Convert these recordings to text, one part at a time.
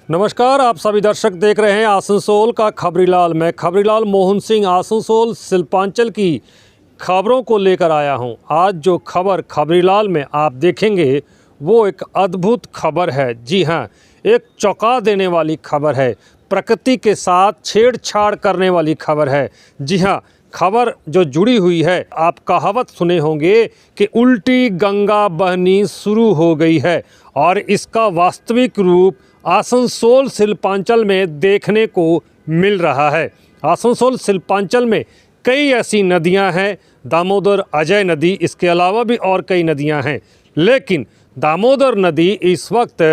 नमस्कार, आप सभी दर्शक देख रहे हैं आसनसोल का खबरीलाल। मैं खबरीलाल मोहन सिंह आसनसोल शिल्पांचल की खबरों को लेकर आया हूं। आज जो खबर खबरीलाल में आप देखेंगे वो एक अद्भुत खबर है। जी हां, एक चौंका देने वाली खबर है, प्रकृति के साथ छेड़छाड़ करने वाली खबर है। जी हां, खबर जो जुड़ी हुई है, आप कहावत सुने होंगे कि उल्टी गंगा बहनी शुरू हो गई है और इसका वास्तविक रूप आसनसोल शिल्पांचल में देखने को मिल रहा है। आसनसोल शिल्पांचल में कई ऐसी नदियां हैं, दामोदर, अजय नदी, इसके अलावा भी और कई नदियां हैं, लेकिन दामोदर नदी इस वक्त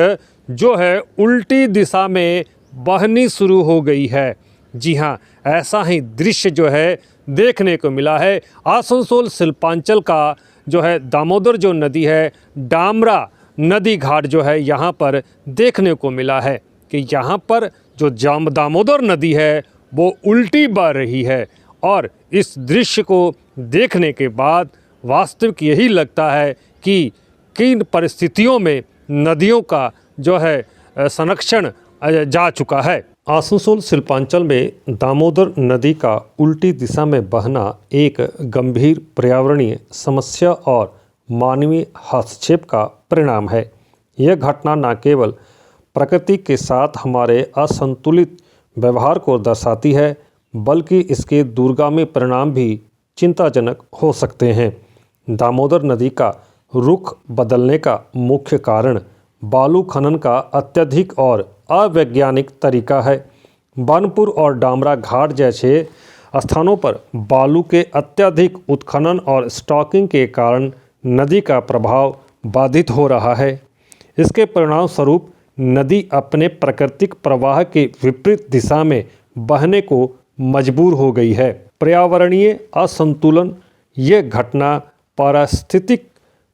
जो है उल्टी दिशा में बहनी शुरू हो गई है। जी हाँ, ऐसा ही दृश्य जो है देखने को मिला है। आसनसोल शिल्पांचल का जो है दामोदर जो नदी है, डामरा नदी घाट जो है यहाँ पर देखने को मिला है कि यहाँ पर जो दामोदर नदी है वो उल्टी बह रही है। और इस दृश्य को देखने के बाद वास्तविक यही लगता है कि किन परिस्थितियों में नदियों का जो है संरक्षण जा चुका है। आसनसोल शिल्पांचल में दामोदर नदी का उल्टी दिशा में बहना एक गंभीर पर्यावरणीय समस्या और मानवीय हस्तक्षेप का परिणाम है। यह घटना न केवल प्रकृति के साथ हमारे असंतुलित व्यवहार को दर्शाती है, बल्कि इसके दूरगामी परिणाम भी चिंताजनक हो सकते हैं। दामोदर नदी का रुख बदलने का मुख्य कारण बालू खनन का अत्यधिक और अवैज्ञानिक तरीका है। बनपुर और डामरा घाट जैसे स्थानों पर बालू के अत्यधिक उत्खनन और स्टॉकिंग के कारण नदी का प्रभाव बाधित हो रहा है। इसके परिणाम स्वरूप नदी अपने प्राकृतिक प्रवाह के विपरीत दिशा में बहने को मजबूर हो गई है। पर्यावरणीय असंतुलन ये घटना पारिस्थितिक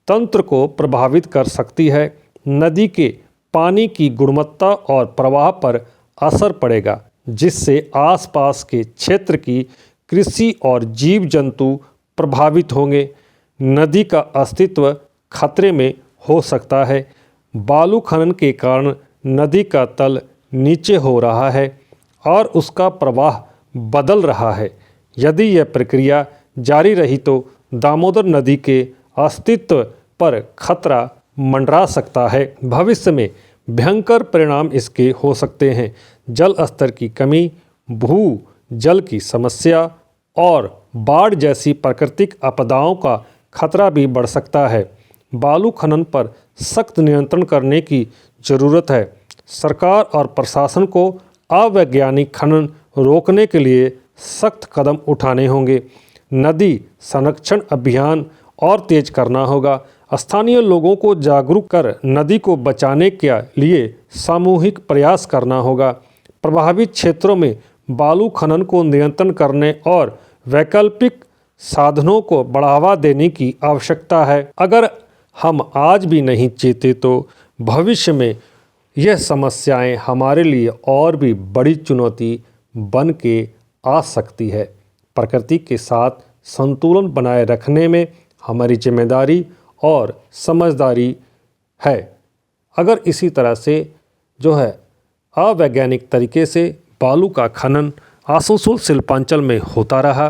तंत्र को प्रभावित कर सकती है। नदी के पानी की गुणवत्ता और प्रवाह पर असर पड़ेगा, जिससे आसपास के क्षेत्र की कृषि और जीव जंतु प्रभावित होंगे। नदी का अस्तित्व खतरे में हो सकता है। बालू खनन के कारण नदी का तल नीचे हो रहा है और उसका प्रवाह बदल रहा है। यदि यह प्रक्रिया जारी रही तो दामोदर नदी के अस्तित्व पर खतरा मंडरा सकता है। भविष्य में भयंकर परिणाम इसके हो सकते हैं। जल स्तर की कमी, भू जल की समस्या और बाढ़ जैसी प्राकृतिक आपदाओं का खतरा भी बढ़ सकता है। बालू खनन पर सख्त नियंत्रण करने की ज़रूरत है। सरकार और प्रशासन को अवैज्ञानिक खनन रोकने के लिए सख्त कदम उठाने होंगे। नदी संरक्षण अभियान और तेज करना होगा। स्थानीय लोगों को जागरूक कर नदी को बचाने के लिए सामूहिक प्रयास करना होगा। प्रभावित क्षेत्रों में बालू खनन को नियंत्रण करने और वैकल्पिक साधनों को बढ़ावा देने की आवश्यकता है। अगर हम आज भी नहीं चेते तो भविष्य में यह समस्याएं हमारे लिए और भी बड़ी चुनौती बन के आ सकती है। प्रकृति के साथ संतुलन बनाए रखने में हमारी जिम्मेदारी और समझदारी है। अगर इसी तरह से जो है अवैज्ञानिक तरीके से बालू का खनन आसनसोल शिल्पांचल में होता रहा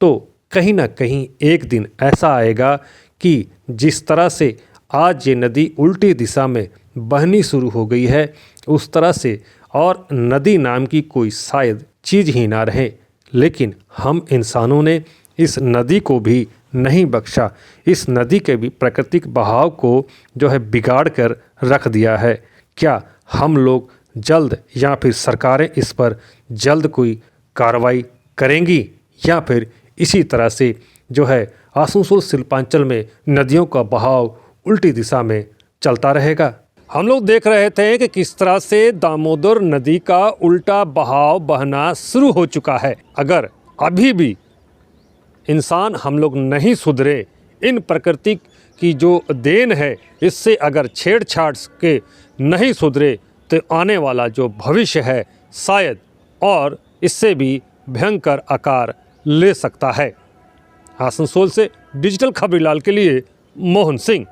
तो कहीं ना कहीं एक दिन ऐसा आएगा कि जिस तरह से आज ये नदी उल्टी दिशा में बहनी शुरू हो गई है, उस तरह से और नदी नाम की कोई शायद चीज़ ही ना रहे। लेकिन हम इंसानों ने इस नदी को भी नहीं बख्शा। इस नदी के भी प्राकृतिक बहाव को जो है बिगाड़ कर रख दिया है। क्या हम लोग जल्द या फिर सरकारें इस पर जल्द कोई कार्रवाई करेंगी या फिर इसी तरह से जो है आसनसोल शिल्पांचल में नदियों का बहाव उल्टी दिशा में चलता रहेगा? हम लोग देख रहे थे कि किस तरह से दामोदर नदी का उल्टा बहाव बहना शुरू हो चुका है। अगर अभी भी इंसान हम लोग नहीं सुधरे, इन प्रकृति की जो देन है इससे अगर छेड़छाड़ के नहीं सुधरे तो आने वाला जो भविष्य है शायद और इससे भी भयंकर आकार ले सकता है। आसनसोल से डिजिटल खबरीलाल के लिए मोहन सिंह।